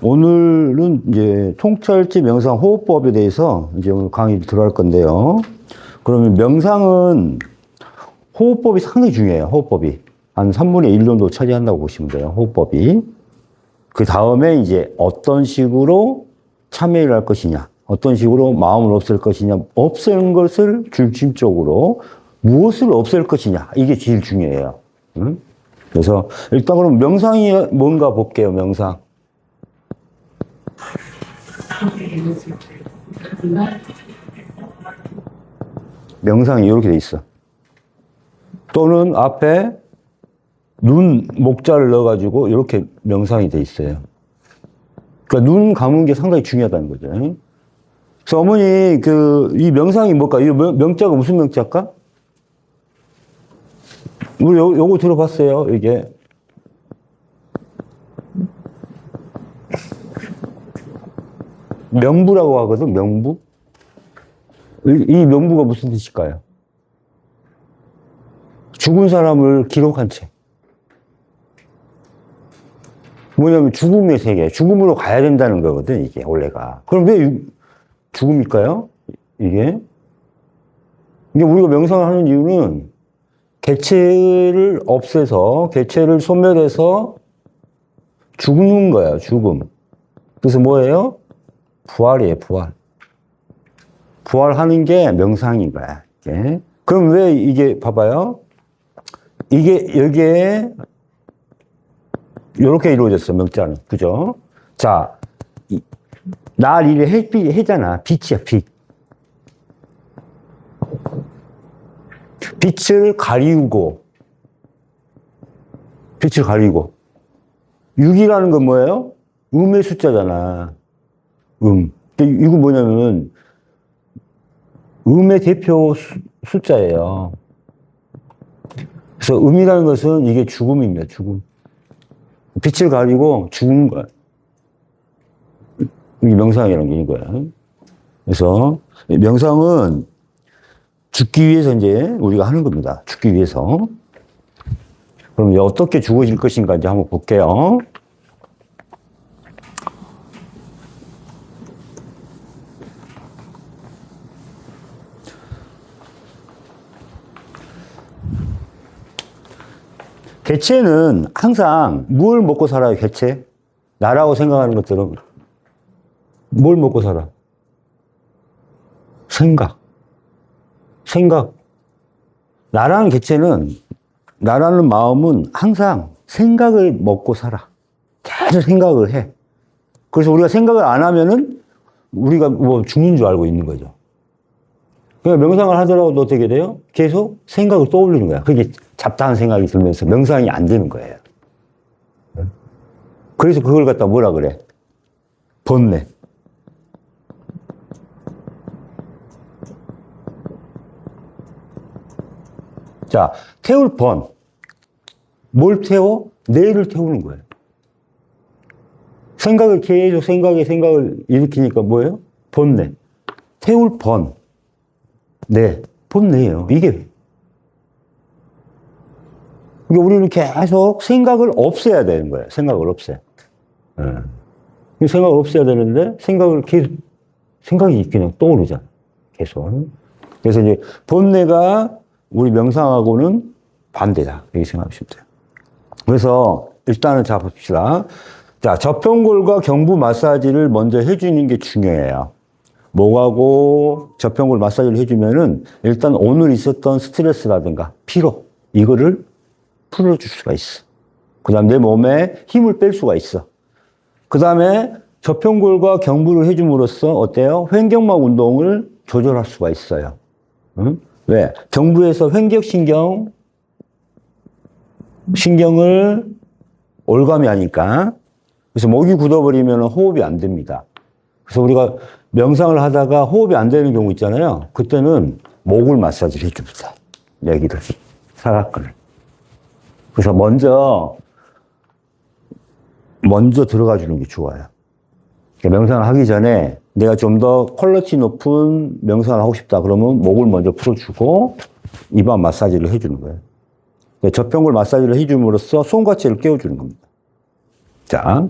오늘은 이제 통찰지 명상 호흡법에 대해서 이제 오늘 강의 들어갈 건데요. 그러면 명상은 호흡법이 상당히 중요해요. 호흡법이. 한 3분의 1 정도 차지한다고 보시면 돼요. 호흡법이. 그 다음에 이제 어떤 식으로 참여를 할 것이냐. 어떤 식으로 마음을 없앨 것이냐. 없애는 것을 중심적으로 무엇을 없앨 것이냐. 이게 제일 중요해요. 응? 그래서 일단 그럼 명상이 뭔가 볼게요. 명상. 명상이 이렇게 돼 있어. 또는 앞에 눈 목자를 넣어가지고 이렇게 명상이 돼 있어요. 그러니까 눈 감은 게 상당히 중요하다는 거죠. 그래서 어머니 이 명상이 뭘까? 이 명자가 무슨 명자일까? 우리 요거 들어봤어요. 이게 명부라고 하거든. 명부. 이 명부가 무슨 뜻일까요? 죽은 사람을 기록한 책. 뭐냐면 죽음의 세계, 죽음으로 가야 된다는 거거든, 이게, 원래가. 그럼 왜 죽음일까요? 이게 우리가 명상을 하는 이유는 개체를 없애서, 개체를 소멸해서 죽는 거예요, 죽음. 그래서 뭐예요? 부활이에요, 부활. 부활하는 게 명상인 거야, 이게. 그럼 왜 이게, 봐봐요. 이게, 여기에, 요렇게 이루어졌어, 명자는. 그죠? 자, 날 이래 해잖아. 빛이야, 빛. 빛을 가리우고, 6이라는 건 뭐예요? 음의 숫자잖아. 이거 뭐냐면, 음의 대표 숫자예요. 그래서 음이라는 것은 이게 죽음입니다, 죽음. 빛을 가리고 죽은 거야. 이게 명상이라는 게 이거야. 그래서 명상은 죽기 위해서 이제 우리가 하는 겁니다. 죽기 위해서. 그럼 이제 어떻게 죽어질 것인가 이제 한번 볼게요. 개체는 항상 뭘 먹고 살아요, 개체? 나라고 생각하는 것들은 뭘 먹고 살아? 생각. 나라는 개체는, 나라는 마음은 항상 생각을 먹고 살아. 계속 생각을 해. 그래서 우리가 생각을 안 하면은 우리가 뭐 죽는 줄 알고 있는 거죠. 그러니까 명상을 하더라도 어떻게 돼요? 계속 생각을 떠올리는 거야. 그게 잡다한 생각이 들면서 명상이 안 되는 거예요. 그래서 그걸 갖다 뭐라 그래? 번뇌. 자, 태울 번. 뭘 태워? 뇌를 태우는 거예요. 생각을 계속 생각을 일으키니까 뭐예요? 번뇌. 태울 번. 네, 번뇌예요. 이게. 그러니까 우리는 계속 생각을 없애야 되는 거예요. 생각을 없애. 생각을 없애야 되는데, 생각이 그냥 떠오르잖아. 계속. 그래서 이제, 번뇌가 우리 명상하고는 반대다. 이렇게 생각하시면 돼요. 그래서, 일단은 자, 봅시다. 자, 저평골과 경부 마사지를 먼저 해주는 게 중요해요. 목하고 저평골 마사지를 해주면은, 일단 오늘 있었던 스트레스라든가, 피로, 이거를 풀어줄 수가 있어. 그 다음 내 몸에 힘을 뺄 수가 있어. 그 다음에 저평골과 경부를 해줌으로써 어때요? 횡격막 운동을 조절할 수가 있어요. 응? 왜? 경부에서 횡격신경을 올가미 하니까. 그래서 목이 굳어버리면 호흡이 안 됩니다. 그래서 우리가 명상을 하다가 호흡이 안 되는 경우 있잖아요. 그때는 목을 마사지를 해줍니다. 여기를, 사각근을. 그래서 먼저 들어가 주는 게 좋아요. 명상을 하기 전에 내가 좀 더 퀄리티 높은 명상을 하고 싶다. 그러면 목을 먼저 풀어주고 입안 마사지를 해주는 거예요. 저평골 마사지를 해줌으로써 손과체를 깨워주는 겁니다. 자,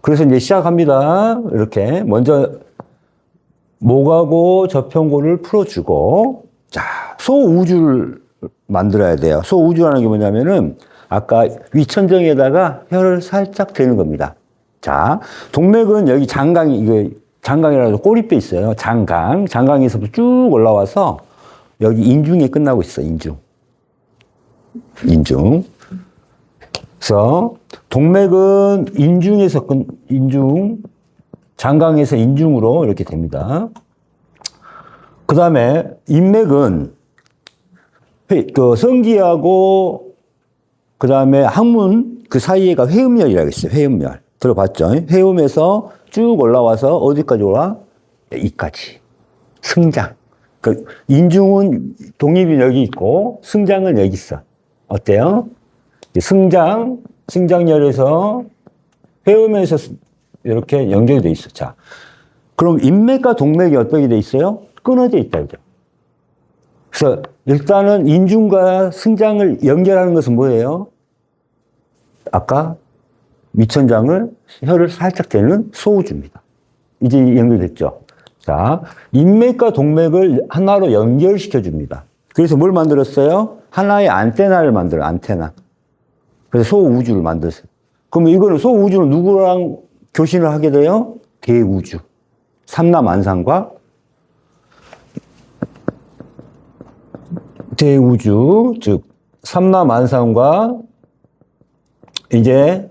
그래서 이제 시작합니다. 이렇게. 먼저, 목하고 저평고를 풀어주고, 자, 소우주를 만들어야 돼요. 소우주라는 게 뭐냐면은, 아까 위천정에다가 혀를 살짝 대는 겁니다. 자, 동맥은 여기 장강이, 이거 장강이라고 꼬리뼈 있어요. 장강. 장강에서부터 쭉 올라와서 여기 인중에 끝나고 있어, 인중. 인중. 그래서 동맥은 인중에서 인중, 장강에서 인중으로 이렇게 됩니다. 그 다음에 인맥은 그 성기하고 그 다음에 항문 그 사이에가 회음열이라고 있어요. 회음열. 들어봤죠? 회음에서 쭉 올라와서 어디까지 올라? 이까지. 승장. 그 인중은 독립이 여기 있고 승장은 여기 있어. 어때요? 승장열에서 회음에서 이렇게 연결이 돼 있어. 자, 그럼 인맥과 동맥이 어떻게 돼 있어요? 끊어져 있다, 이죠. 그래서 일단은 인중과 승장을 연결하는 것은 뭐예요? 아까 위천장을 혀를 살짝 대는 소우주입니다. 이제 연결됐죠? 자, 인맥과 동맥을 하나로 연결시켜 줍니다. 그래서 뭘 만들었어요? 하나의 안테나를 만들어요, 안테나. 그래서 소우주를 만들었어요. 그러면 이거는 소우주는 누구랑 교신을 하게 돼요? 대우주. 삼라만상과 대우주, 즉, 삼라만상과 이제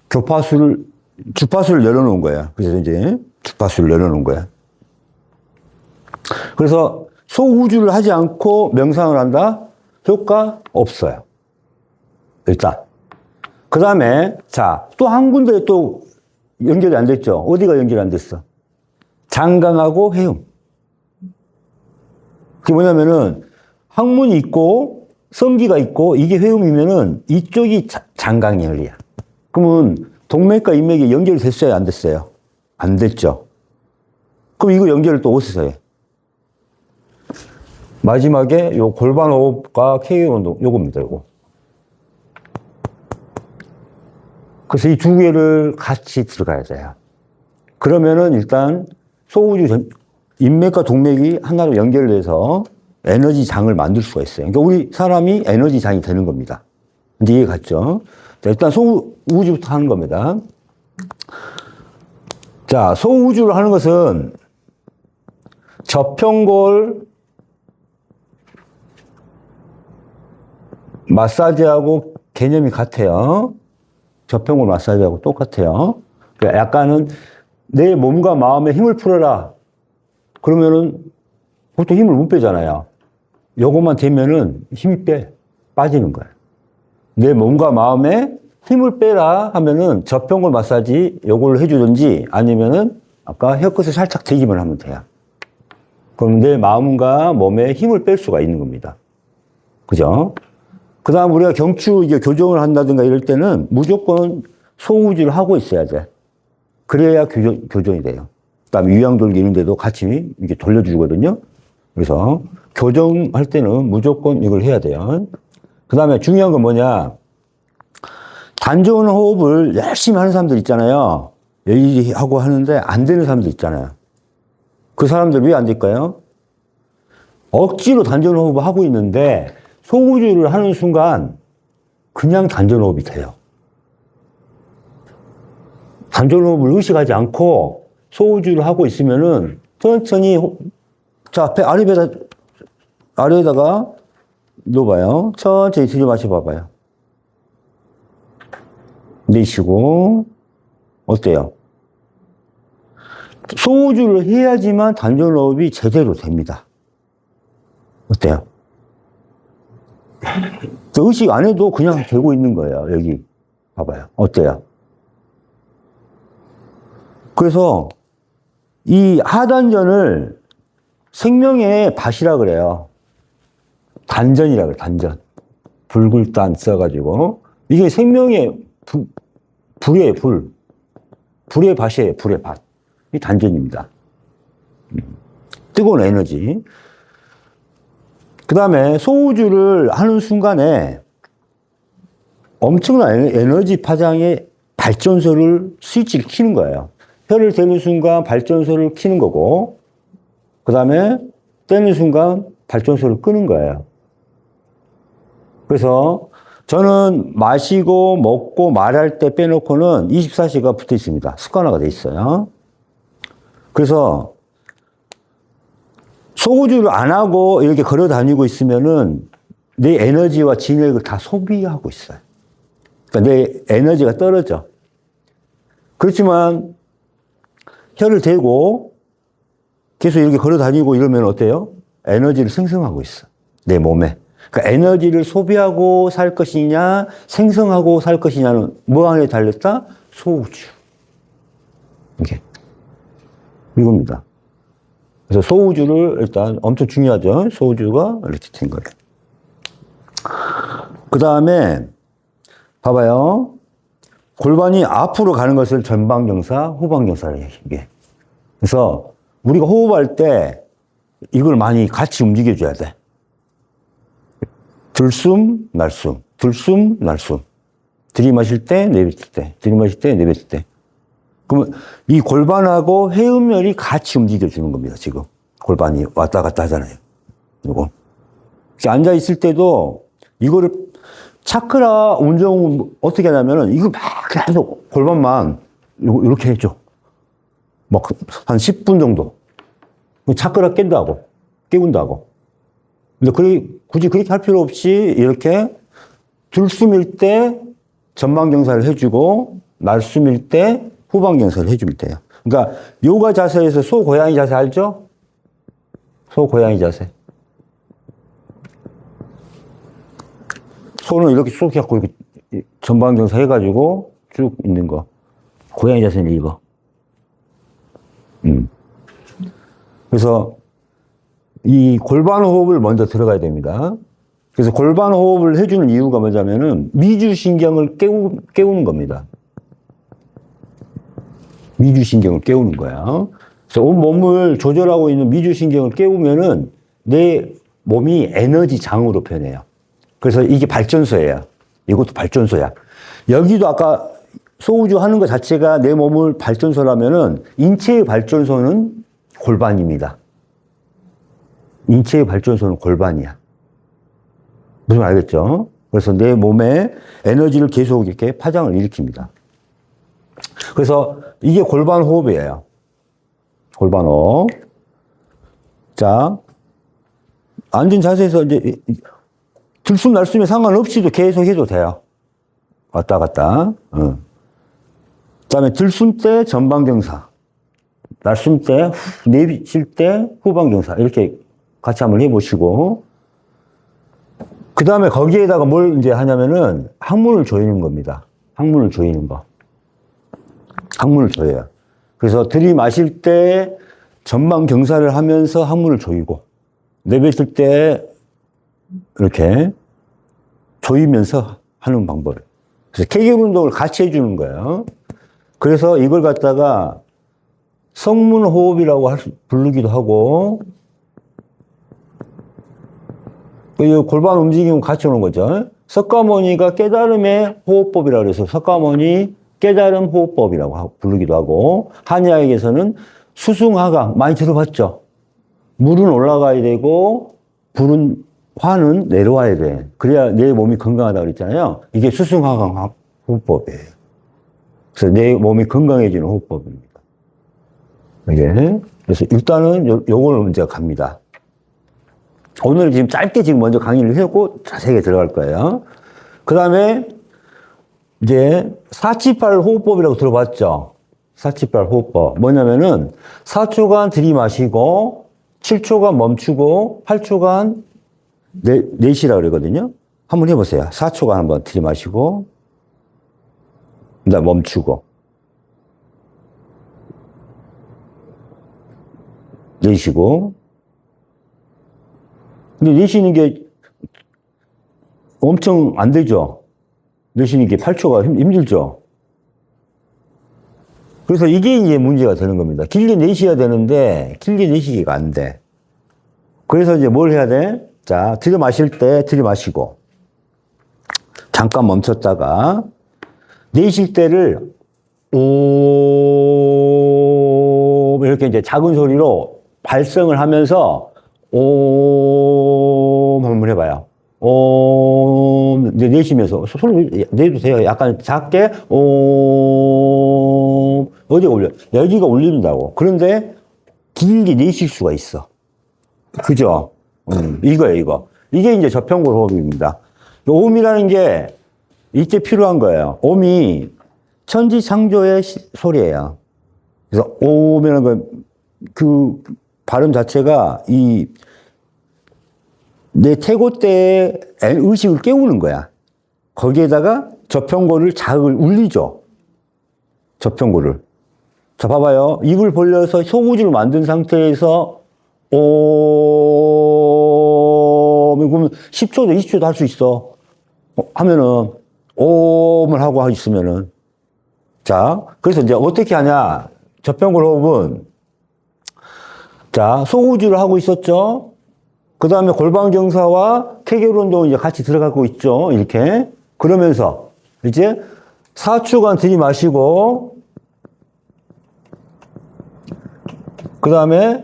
주파수를 열어놓은 거야. 그래서 이제 주파수를 열어놓은 거야. 그래서 소우주를 하지 않고 명상을 한다? 효과 없어요. 일단. 그 다음에, 자, 또 한 군데 또 연결이 안 됐죠? 어디가 연결이 안 됐어? 장강하고 회음. 그게 뭐냐면은, 항문이 있고, 성기가 있고, 이게 회음이면은, 이쪽이 장강열이야. 그러면, 동맥과 인맥이 연결이 됐어요? 안 됐어요? 안 됐죠? 그럼 이거 연결을 또 어디서 해? 마지막에 요 골반 호흡과 K 운동, 요겁니다, 요거. 그래서 이 두 개를 같이 들어가야 돼요. 그러면은 일단 소우주, 인맥과 동맥이 하나로 연결돼서 에너지 장을 만들 수가 있어요. 그러니까 우리 사람이 에너지 장이 되는 겁니다. 이제 이해 갔죠? 자, 일단 소우주부터 하는 겁니다. 자, 소우주를 하는 것은 저평골 마사지하고 개념이 같아요. 저평골 마사지하고 똑같아요. 그러니까 약간은 내 몸과 마음에 힘을 풀어라. 그러면은 보통 힘을 못 빼잖아요. 요것만 되면은 힘이 빠지는 거예요. 내 몸과 마음에 힘을 빼라 하면은 저평골 마사지 요걸 해주든지 아니면은 아까 혀끝을 살짝 대기만 하면 돼요. 그럼 내 마음과 몸에 힘을 뺄 수가 있는 겁니다. 그죠? 그 다음 우리가 경추 이제 교정을 한다든가 이럴 때는 무조건 소우주를 하고 있어야 돼. 그래야 교정이 돼요. 그 다음에 위양돌기 이런 데도 같이 이렇게 돌려주거든요. 그래서 교정할 때는 무조건 이걸 해야 돼요. 그 다음에 중요한 건 뭐냐. 단전 호흡을 열심히 하는 사람들 있잖아요. 얘기하고 하는데 안 되는 사람들 있잖아요. 그 사람들 왜 안 될까요? 억지로 단전 호흡을 하고 있는데 소우주를 하는 순간 그냥 단전 호흡이 돼요. 단전 호흡을 의식하지 않고 소우주를 하고 있으면은 천천히 자, 아래에다가 넣어봐요. 천천히 들이마셔봐봐요. 내쉬고 어때요? 소우주를 해야지만 단전 호흡이 제대로 됩니다. 어때요? 의식 안 해도 그냥 되고 있는 거예요. 여기 봐봐요. 어때요? 그래서 이 하단전을 생명의 밭이라 그래요. 단전이라 그래요. 단전. 불굴단 써가지고 이게 생명의 불이에요. 불의 밭이에요. 불의 밭. 이 단전입니다. 뜨거운 에너지. 그 다음에 소우주를 하는 순간에 엄청난 에너지 파장에 발전소를 스위치를 켜는 거예요. 혀를 대는 순간 발전소를 켜는 거고, 그 다음에 떼는 순간 발전소를 끄는 거예요. 그래서 저는 마시고 먹고 말할 때 빼놓고는 24시간 붙어 있습니다. 습관화가 돼 있어요. 그래서 소구주를 안 하고 이렇게 걸어 다니고 있으면은 내 에너지와 진액을 다 소비하고 있어요. 그러니까 내 에너지가 떨어져. 그렇지만 혀를 대고 계속 이렇게 걸어 다니고 이러면 어때요? 에너지를 생성하고 있어. 내 몸에. 그러니까 에너지를 소비하고 살 것이냐, 생성하고 살 것이냐는 뭐 안에 달렸다? 소우주. 이게. 이겁니다. 그래서 소우주를 일단 엄청 중요하죠. 소우주가 이렇게 된 거예요. 그 다음에, 봐봐요. 골반이 앞으로 가는 것을 전방경사, 후방경사를 얘기해. 그래서 우리가 호흡할 때 이걸 많이 같이 움직여줘야 돼. 들숨, 날숨, 들숨, 날숨. 들이마실 때, 내뱉을 때, 들이마실 때, 내뱉을 때. 그러면 이 골반하고 회음열이 같이 움직여주는 겁니다, 지금. 골반이 왔다 갔다 하잖아요. 이거. 앉아있을 때도 이거를 차크라 운동은 어떻게 하냐면은 이거 막 계속 골반만 이렇게 해줘. 막 한 10분 정도. 차크라 깬다고. 깨운다고. 근데 굳이 그렇게 할 필요 없이 이렇게 들숨일 때 전방경사를 해주고 날숨일 때 후방경사를 해주면 돼요. 그러니까 요가 자세에서 소고양이 자세 알죠? 소고양이 자세. 손을 이렇게 쏙 잡고 이렇게 전방경사 해가지고 쭉 있는 거. 고양이 자세는 이거. 그래서 이 골반 호흡을 먼저 들어가야 됩니다. 그래서 골반 호흡을 해주는 이유가 뭐냐면은 미주신경을 깨우는 겁니다. 미주신경을 깨우는 거야. 그래서 온 몸을 조절하고 있는 미주신경을 깨우면은 내 몸이 에너지장으로 변해요. 그래서 이게 발전소예요. 이것도 발전소야. 여기도 아까 소우주 하는 것 자체가 내 몸을 발전소라면은 인체의 발전소는 골반입니다. 인체의 발전소는 골반이야. 무슨 말 알겠죠? 그래서 내 몸에 에너지를 계속 이렇게 파장을 일으킵니다. 그래서 이게 골반 호흡이에요. 골반 호흡. 자, 앉은 자세에서 이제 들숨 날숨에 상관없이도 계속 해도 돼요. 왔다 갔다. 그다음에 들숨 때 전방경사, 날숨 때, 내쉴 때 후방경사 이렇게 같이 한번 해보시고, 그 다음에 거기에다가 뭘 이제 하냐면은 항문을 조이는 겁니다. 항문을 조이는 거. 항문을 조여요. 그래서 들이마실 때 전방경사를 하면서 항문을 조이고, 내뱉을 때 이렇게 조이면서 하는 방법을. 그래서 케겔 운동을 같이 해주는 거예요. 그래서 이걸 갖다가 성문호흡이라고 부르기도 하고, 골반 움직임을 같이 오는 거죠. 석가모니가 깨달음의 호흡법이라고 해서 석가모니 깨달음 호흡법이라고 부르기도 하고, 한의학에서는 수승하강 많이 들어봤죠? 물은 올라가야 되고, 화는 내려와야 돼. 그래야 내 몸이 건강하다고 그랬잖아요. 이게 수승하강 호흡법이에요. 그래서 내 몸이 건강해지는 호흡법입니다. 이게. 그래서 일단은 요걸 먼저 갑니다. 오늘 지금 짧게 지금 먼저 강의를 하고 자세하게 들어갈 거예요. 그 다음에 이제 478 호흡법이라고 들어봤죠? 478 호흡법. 뭐냐면은 4초간 들이마시고 7초간 멈추고 8초간 내쉬라고 그러거든요. 한번 해보세요. 4초간 한번 들이마시고 그다음 멈추고 내쉬고. 근데 내쉬는 게 엄청 안 되죠. 내쉬는 게 8초가 힘들죠. 그래서 이게 이제 문제가 되는 겁니다. 길게 내쉬어야 되는데 길게 내쉬기가 안 돼. 그래서 이제 뭘 해야 돼? 자, 들이마실 때 들이마시고 잠깐 멈췄다가 내쉴 때를 오 이렇게 이제 작은 소리로 발성을 하면서 오 한번 해봐요. 오 내쉬면서 소리 내도 돼요. 약간 작게 오 어디가 울려? 여기가 울린다고. 그런데 길게 내쉴 수가 있어. 그죠? 이거예요, 이거. 이게 이제 저평골 호흡입니다. 오음이라는 게 이때 필요한 거예요. 오음이 천지창조의 소리예요. 그래서 오음이라는 그 발음 자체가 내 태고대의 의식을 깨우는 거야. 거기에다가 저평골을 자극을 울리죠. 저평골을. 자, 봐봐요. 입을 벌려서 소구주를 만든 상태에서 그러면 10초도 20초도 할 수 있어. 하면은 옴을 하고 있으면은 자, 그래서 이제 어떻게 하냐? 저평골 호흡은 자, 소구주를 하고 있었죠. 그 다음에 골반경사와 케겔 운동 이제 같이 들어가고 있죠. 이렇게 그러면서 이제 4초간 들이마시고 그 다음에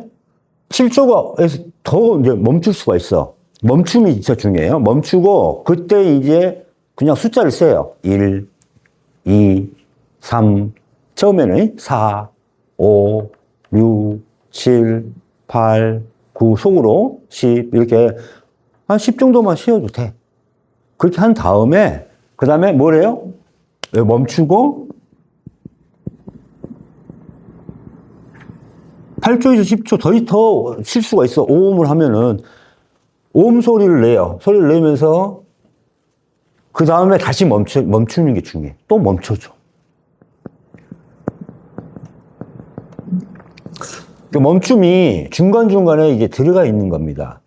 7초가 더 이제 멈출 수가 있어. 멈춤이 진짜 중요해요. 멈추고, 그때 이제 그냥 숫자를 세요. 1, 2, 3, 처음에는 4, 5, 6, 7, 8, 9, 속으로 10, 이렇게 한 10 정도만 쉬어도 돼. 그렇게 한 다음에, 그 다음에 뭐래요? 멈추고, 8초에서 10초 더 쉴 수가 있어. 오음을 하면은. 오음 소리를 내요. 소리를 내면서 그 다음에 다시 멈추는 게 중요해. 또 멈춰줘. 그 멈춤이 중간중간에 이제 들어가 있는 겁니다.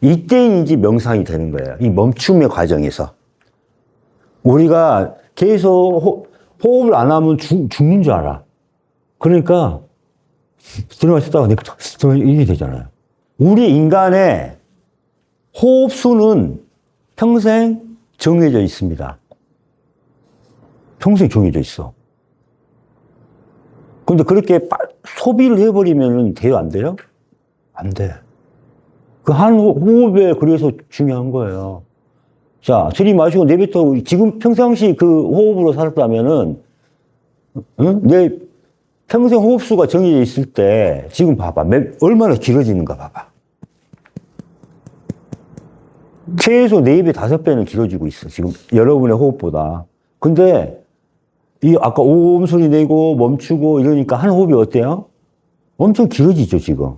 이때 이제 명상이 되는 거예요. 이 멈춤의 과정에서. 우리가 계속 호흡을 안 하면 죽는 줄 알아. 그러니까 들어마시다가 이게 되잖아요. 우리 인간의 호흡수는 평생 정해져 있습니다. 평생 정해져 있어. 근데 그렇게 소비를 해버리면 돼요, 안 돼요? 안 돼. 그 한 호흡에 그래서 중요한 거예요. 자, 들이마시고 내뱉어. 지금 평상시 그 호흡으로 살았다면은, 응? 내 평생 호흡수가 정해져 있을 때, 지금 봐봐. 얼마나 길어지는가 봐봐. 최소 4배, 5배는 길어지고 있어. 지금 여러분의 호흡보다. 근데, 아까 오음 소리 내고 멈추고 이러니까 한 호흡이 어때요? 엄청 길어지죠, 지금.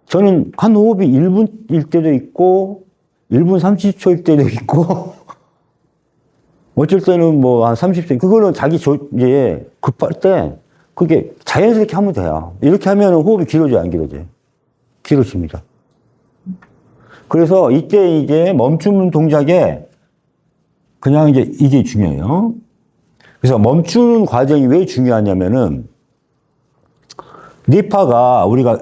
저는 한 호흡이 1분일 때도 있고, 1분 30초일 때도 있고, 어쩔 때는 뭐 한 30초. 그거는 자기 이제 급할 때, 그게 자연스럽게 하면 돼요. 이렇게 하면 호흡이 길어져요, 안 길어져요? 길어집니다. 그래서 이때 이제 멈추는 동작에 그냥 이제 이게 중요해요. 그래서 멈추는 과정이 왜 중요하냐면은 뇌파가 우리가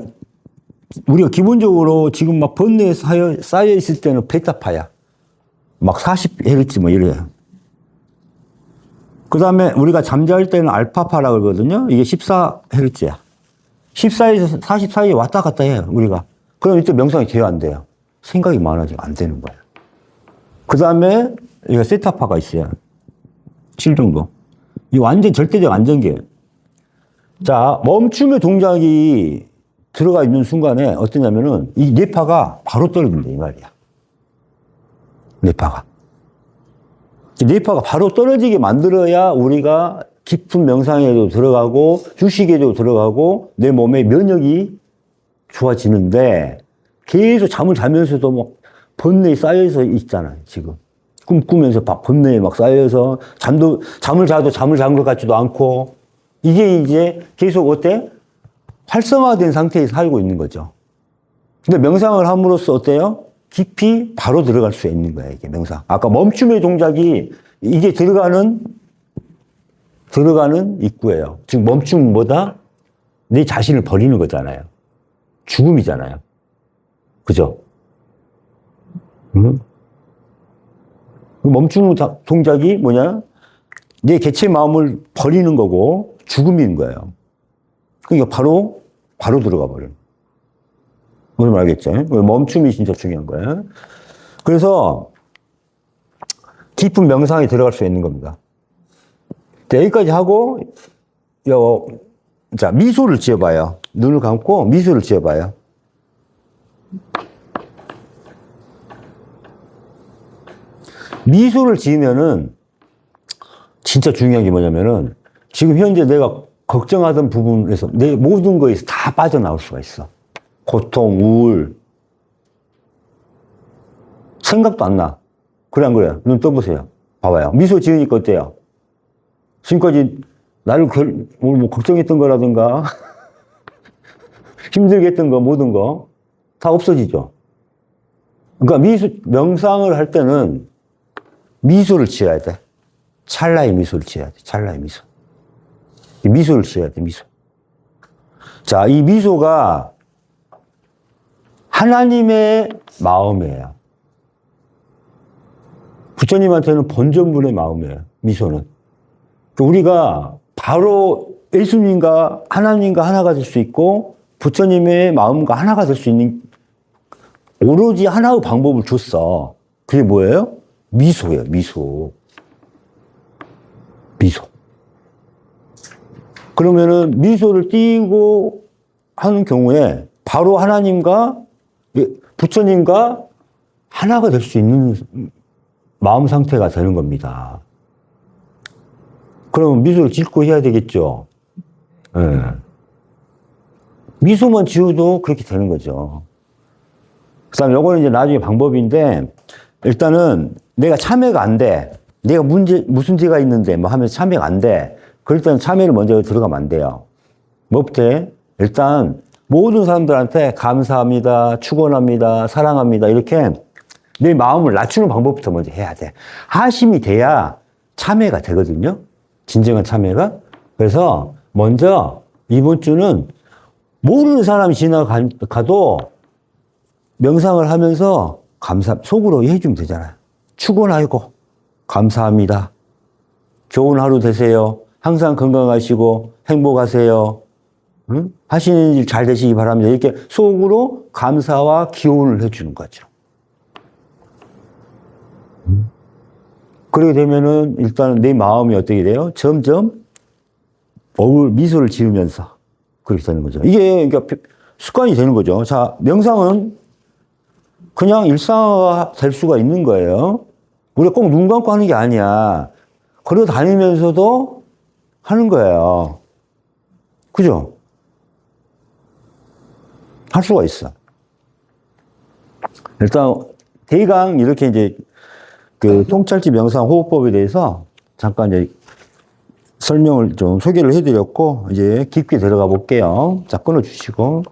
기본적으로 지금 막 번뇌에 쌓여 있을 때는 베타파야. 막 40Hz 뭐 이래요. 그 다음에 우리가 잠잘 때는 알파파라고 그러거든요. 이게 14Hz야. 14에서 40 사이에 왔다 갔다 해요, 우리가. 그럼 이때 명상이 돼요, 안 돼요? 생각이 많아지면 안 되는 거예요. 그 다음에 이거 세타파가 있어요. 7 정도. 이 완전 절대적 안정기예요. 자, 멈춤의 동작이 들어가 있는 순간에 어떠냐면은 이 뇌파가 바로 떨어진다, 이 말이야. 뇌파가. 뇌파가 바로 떨어지게 만들어야 우리가 깊은 명상에도 들어가고 휴식에도 들어가고 내 몸의 면역이 좋아지는데 계속 잠을 자면서도 막 번뇌에 쌓여서 있잖아요, 지금. 꿈꾸면서 번뇌에 막 쌓여서 잠을 자도 잠을 잔 것 같지도 않고 이게 이제 계속 어때? 활성화된 상태에서 살고 있는 거죠. 근데 명상을 함으로써 어때요? 깊이 바로 들어갈 수 있는 거예요, 이게 명상. 아까 멈춤의 동작이 이게 들어가는 입구예요. 지금 멈춤은 뭐다? 내 자신을 버리는 거잖아요. 죽음이잖아요. 그죠? 멈추는 동작이 뭐냐? 내 개체 마음을 버리는 거고 죽음인 거예요. 그러니까 바로 들어가 버려요. 무슨 알겠죠? 멈춤이 진짜 중요한 거예요. 그래서 깊은 명상에 들어갈 수 있는 겁니다. 자, 여기까지 하고, 자, 미소를 지어봐요. 눈을 감고 미소를 지어봐요. 미소를 지으면은 진짜 중요한 게 뭐냐면은 지금 현재 내가 걱정하던 부분에서 내 모든 거에서 다 빠져나올 수가 있어. 고통, 우울, 생각도 안 나. 그래, 안 그래요? 눈 떠보세요. 봐봐요. 미소 지으니까 어때요? 지금까지 나를 뭐 걱정했던 거라든가, 힘들게 했던 거, 모든 거, 다 없어지죠. 그러니까 명상을 할 때는 미소를 지어야 돼. 찰나의 미소를 지어야 돼. 찰나의 미소. 미소를 지어야 돼, 미소. 자, 이 미소가 하나님의 마음이에요. 부처님한테는 본전분의 마음이에요, 미소는. 우리가 바로 예수님과 하나님과 하나가 될 수 있고 부처님의 마음과 하나가 될 수 있는 오로지 하나의 방법을 줬어. 그게 뭐예요? 미소예요, 미소. 미소. 그러면은 미소를 띄고 하는 경우에 바로 하나님과 부처님과 하나가 될 수 있는 마음 상태가 되는 겁니다. 그러면 미소를 짓고 해야 되겠죠. 네. 미소만 지어도 그렇게 되는 거죠. 그 다음에 요거는 이제 나중에 방법인데, 일단은 내가 참여가 안 돼. 내가 무슨 죄가 있는데, 뭐 하면서 참여가 안 돼. 그럴 때는 참여를 먼저 들어가면 안 돼요. 뭐부터 해? 일단 모든 사람들한테 감사합니다, 축원합니다, 사랑합니다. 이렇게 내 마음을 낮추는 방법부터 먼저 해야 돼. 하심이 돼야 참여가 되거든요. 진정한 참여가. 그래서 먼저 이번 주는 모르는 사람이 지나가도 명상을 하면서 속으로 해주면 되잖아요. 축원하고 감사합니다. 좋은 하루 되세요. 항상 건강하시고 행복하세요. 응? 하시는 일 잘 되시기 바랍니다. 이렇게 속으로 감사와 기원을 해주는 거죠. 그렇게 되면은 일단은 내 마음이 어떻게 돼요? 점점 미소를 지으면서 그렇게 되는 거죠. 이게 그러니까 습관이 되는 거죠. 자, 명상은 그냥 일상화가 될 수가 있는 거예요. 우리가 꼭 눈 감고 하는 게 아니야. 걸어 다니면서도 하는 거예요. 그죠? 할 수가 있어. 일단 대강 이렇게 이제 그 통찰지 명상 호흡법에 대해서 잠깐 이제 설명을 좀 소개를 해드렸고 이제 깊게 들어가 볼게요. 자, 끊어주시고.